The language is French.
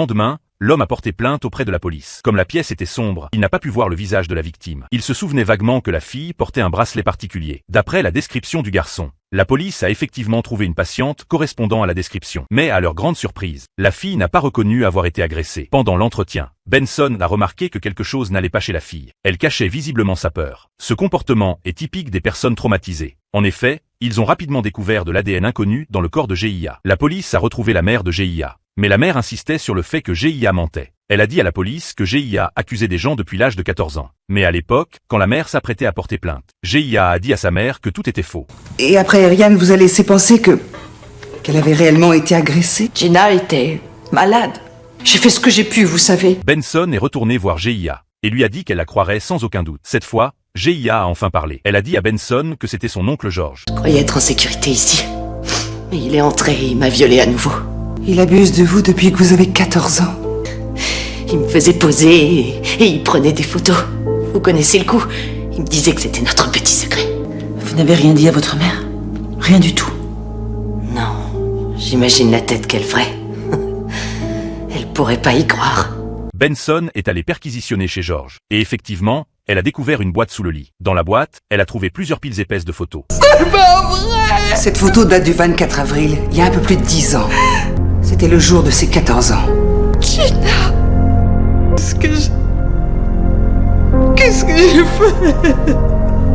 lendemain, l'homme a porté plainte auprès de la police. Comme la pièce était sombre, il n'a pas pu voir le visage de la victime. Il se souvenait vaguement que la fille portait un bracelet particulier. D'après la description du garçon, la police a effectivement trouvé une patiente correspondant à la description. Mais à leur grande surprise, la fille n'a pas reconnu avoir été agressée. Pendant l'entretien, Benson a remarqué que quelque chose n'allait pas chez la fille. Elle cachait visiblement sa peur. Ce comportement est typique des personnes traumatisées. En effet, ils ont rapidement découvert de l'ADN inconnu dans le corps de GIA. La police a retrouvé la mère de GIA. Mais la mère insistait sur le fait que GIA mentait. Elle a dit à la police que GIA accusait des gens depuis l'âge de 14 ans. Mais à l'époque, quand la mère s'apprêtait à porter plainte, GIA a dit à sa mère que tout était faux. Et après, Ryan vous a laissé penser qu'elle avait réellement été agressée? Gina était malade. J'ai fait ce que j'ai pu, vous savez. Benson est retourné voir GIA et lui a dit qu'elle la croirait sans aucun doute. Cette fois, GIA a enfin parlé. Elle a dit à Benson que c'était son oncle George. Je croyais être en sécurité ici. Mais il est entré et il m'a violée à nouveau. Il abuse de vous depuis que vous avez 14 ans. Il me faisait poser et il prenait des photos. Vous connaissez le coup. Il me disait que c'était notre petit secret. Vous n'avez rien dit à votre mère? Rien du tout? Non, j'imagine la tête qu'elle ferait. Elle pourrait pas y croire. Benson est allé perquisitionner chez George. Et effectivement, elle a découvert une boîte sous le lit. Dans la boîte, elle a trouvé plusieurs piles épaisses de photos. C'est pas vrai! Cette photo date du 24 avril, il y a un peu plus de 10 ans. C'était le jour de ses 14 ans. Gina! Qu'est-ce que j'ai fait?